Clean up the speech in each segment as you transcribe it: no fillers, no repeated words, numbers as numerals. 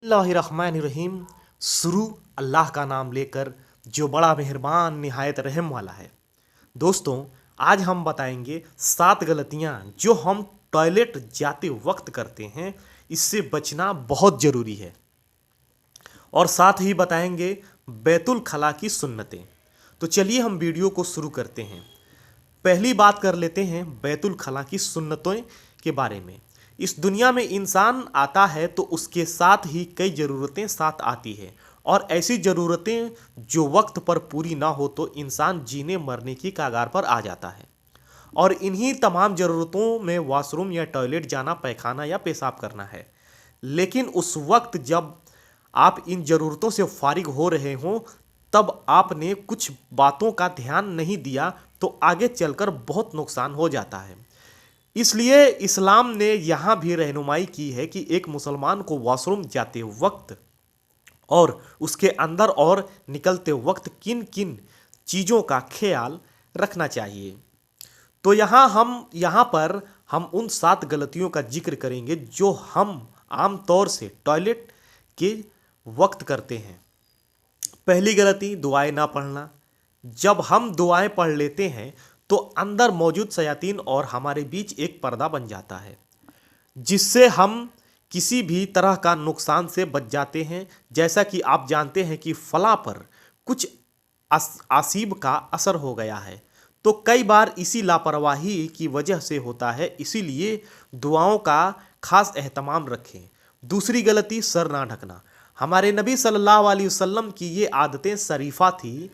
बिस्मिल्लाहिर्रहमानिर्रहीम। शुरू अल्लाह का नाम लेकर जो बड़ा मेहरबान निहायत रहम वाला है। दोस्तों, आज हम बताएंगे 7 गलतियां जो हम टॉयलेट जाते वक्त करते हैं, इससे बचना बहुत ज़रूरी है। और साथ ही बताएंगे बैतुल खला की सुन्नतें। तो चलिए हम वीडियो को शुरू करते हैं। पहली बात कर लेते हैं बैतुल खला की सुन्नतों के बारे में। इस दुनिया में इंसान आता है तो उसके साथ ही कई ज़रूरतें साथ आती है, और ऐसी ज़रूरतें जो वक्त पर पूरी ना हो तो इंसान जीने मरने की कगार पर आ जाता है। और इन्हीं तमाम ज़रूरतों में वॉशरूम या टॉयलेट जाना, पैखाना या पेशाब करना है। लेकिन उस वक्त जब आप इन ज़रूरतों से फारिग हो रहे हों, तब आपने कुछ बातों का ध्यान नहीं दिया तो आगे चलकर बहुत नुकसान हो जाता है। इसलिए इस्लाम ने यहाँ भी रहनुमाई की है कि एक मुसलमान को वॉशरूम जाते वक्त और उसके अंदर और निकलते वक्त किन किन चीज़ों का ख्याल रखना चाहिए। तो यहाँ पर हम उन 7 गलतियों का जिक्र करेंगे जो हम आम तौर से टॉयलेट के वक्त करते हैं। पहली गलती, दुआएं ना पढ़ना। जब हम दुआएं पढ़ लेते हैं तो अंदर मौजूद शयातीन और हमारे बीच एक पर्दा बन जाता है, जिससे हम किसी भी तरह का नुकसान से बच जाते हैं। जैसा कि आप जानते हैं कि फला पर कुछ आसीब का असर हो गया है, तो कई बार इसी लापरवाही की वजह से होता है। इसीलिए दुआओं का खास एहतमाम रखें। दूसरी गलती, सर ना ढकना। हमारे नबी सल्लल्लाहु अलैहि वसल्लम की ये आदतें शरीफा थी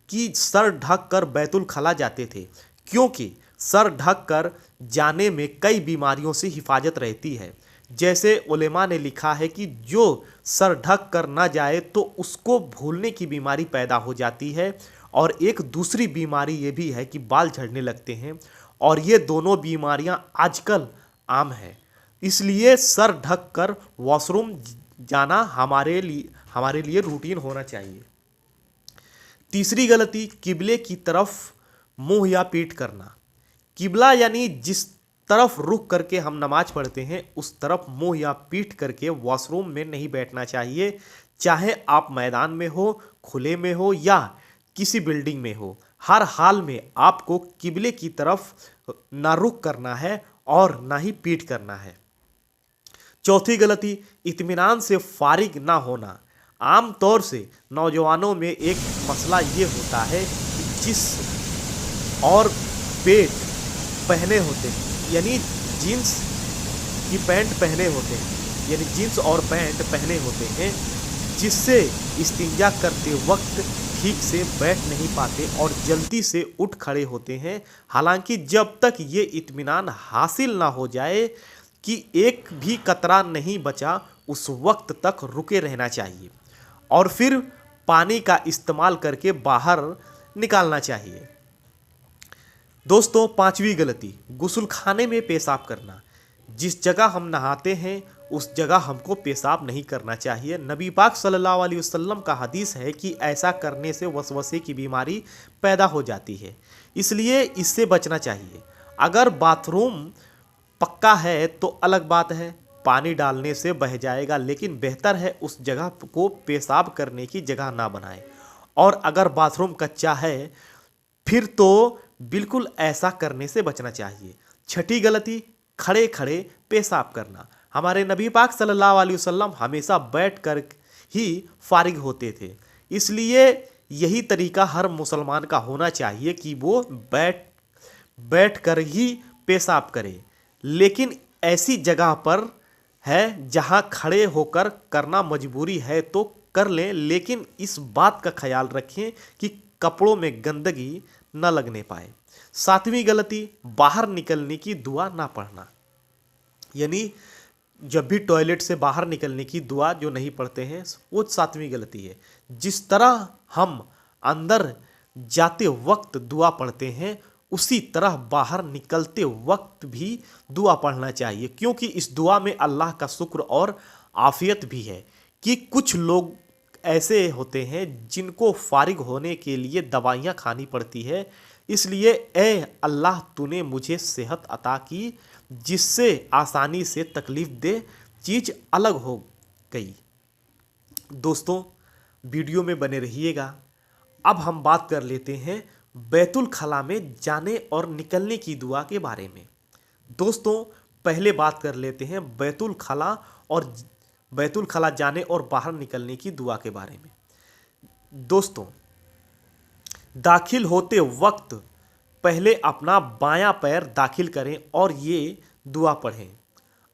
कि सर ढक कर बैतुल खला जाते थे, क्योंकि सर ढक कर जाने में कई बीमारियों से हिफाजत रहती है। जैसे उलेमा ने लिखा है कि जो सर ढक कर ना जाए तो उसको भूलने की बीमारी पैदा हो जाती है, और एक दूसरी बीमारी ये भी है कि बाल झड़ने लगते हैं, और ये दोनों बीमारियां आजकल आम है। इसलिए सर ढक कर वॉशरूम जाना हमारे लिए रूटीन होना चाहिए। तीसरी गलती, किबले की तरफ मुंह या पीठ करना। किबला यानी जिस तरफ रुख करके हम नमाज पढ़ते हैं, उस तरफ मुंह या पीठ करके वॉशरूम में नहीं बैठना चाहिए। चाहे आप मैदान में हो, खुले में हो या किसी बिल्डिंग में हो, हर हाल में आपको किबले की तरफ ना रुख करना है और ना ही पीठ करना है। चौथी गलती, इत्मीनान से फारिग ना होना। आम तौर से नौजवानों में एक मसला ये होता है कि जिस और पेट पहने होते हैं, यानी जीन्स की पैंट पहने होते हैं, यानी जीन्स और पैंट पहने होते हैं, जिससे इस्तिंजा करते वक्त ठीक से बैठ नहीं पाते और जल्दी से उठ खड़े होते हैं। हालांकि जब तक ये इत्मीनान हासिल ना हो जाए कि एक भी कतरा नहीं बचा, उस वक्त तक रुके रहना चाहिए और फिर पानी का इस्तेमाल करके बाहर निकालना चाहिए। दोस्तों, पांचवी गलती, गुस्लखाने में पेशाब करना। जिस जगह हम नहाते हैं उस जगह हमको पेशाब नहीं करना चाहिए। नबी पाक सल्लल्लाहु अलैहि वसल्लम का हदीस है कि ऐसा करने से वसवसे की बीमारी पैदा हो जाती है, इसलिए इससे बचना चाहिए। अगर बाथरूम पक्का है तो अलग बात है, पानी डालने से बह जाएगा, लेकिन बेहतर है उस जगह को पेशाब करने की जगह ना बनाएं। और अगर बाथरूम कच्चा है फिर तो बिल्कुल ऐसा करने से बचना चाहिए। छठी गलती, खड़े खड़े पेशाब करना। हमारे नबी पाक सल्लल्लाहु अलैहि वसल्लम हमेशा बैठ कर ही फारिग होते थे, इसलिए यही तरीका हर मुसलमान का होना चाहिए कि वो बैठ कर ही पेशाब करे। लेकिन ऐसी जगह पर है जहां खड़े होकर करना मजबूरी है तो कर लें, लेकिन इस बात का ख्याल रखें कि कपड़ों में गंदगी न लगने पाए। सातवीं गलती, बाहर निकलने की दुआ ना पढ़ना। यानी जब भी टॉयलेट से बाहर निकलने की दुआ जो नहीं पढ़ते हैं, वो सातवीं गलती है। जिस तरह हम अंदर जाते वक्त दुआ पढ़ते हैं, उसी तरह बाहर निकलते वक्त भी दुआ पढ़ना चाहिए, क्योंकि इस दुआ में अल्लाह का शुक्र और आफियत भी है। कि कुछ लोग ऐसे होते हैं जिनको फारिग होने के लिए दवाइयाँ खानी पड़ती है, इसलिए ए अल्लाह तूने मुझे सेहत अता की जिससे आसानी से तकलीफ़ दे चीज़ अलग हो गई। दोस्तों वीडियो में बने रहिएगा। अब हम बात कर लेते हैं बैतुल खला में जाने और निकलने की दुआ के बारे में। दोस्तों पहले बात कर लेते हैं बैतुल खला जाने और बाहर निकलने की दुआ के बारे में। दोस्तों दाखिल होते वक्त पहले अपना बायां पैर दाखिल करें और ये दुआ पढ़ें,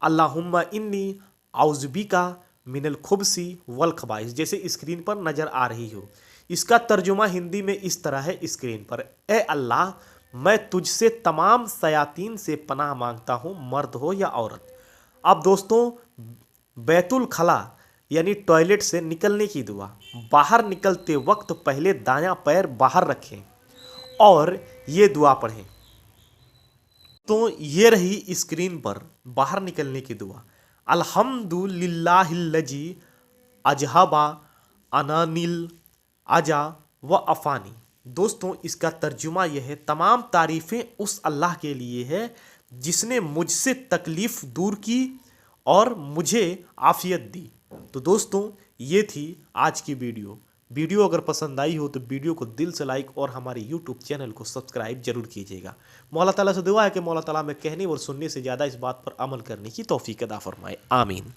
अल्लाहुम्मा इन्नी आउज़बिका मिनल खुबसी वल खबाइस, जैसे स्क्रीन पर नज़र आ रही हो। इसका तर्जुमा हिंदी में इस तरह है स्क्रीन पर, ए अल्लाह मैं तुझसे तमाम शयातीन से पनाह मांगता हूँ, मर्द हो या औरत। अब दोस्तों बैतुल खला यानी टॉयलेट से निकलने की दुआ, बाहर निकलते वक्त पहले दायां पैर बाहर रखें और ये दुआ पढ़ें। तो ये रही स्क्रीन पर बाहर निकलने की दुआ, अल्हम्दुलिल्लाहिल्लजी अजहबा अनानिल अजा व अफ़ानी। दोस्तों इसका तर्जुमा यह है, तमाम तारीफ़ें उस अल्लाह के लिए है जिसने मुझसे तकलीफ़ दूर की और मुझे आफ़ियत दी। तो दोस्तों ये थी आज की वीडियो अगर पसंद आई हो तो वीडियो को दिल से लाइक और हमारे यूट्यूब चैनल को सब्सक्राइब जरूर कीजिएगा। मौला ताला से दुआ है कि मौला ताला में कहने और सुनने से ज़्यादा इस बात पर अमल करने की तौफीक अता फरमाए। आमीन।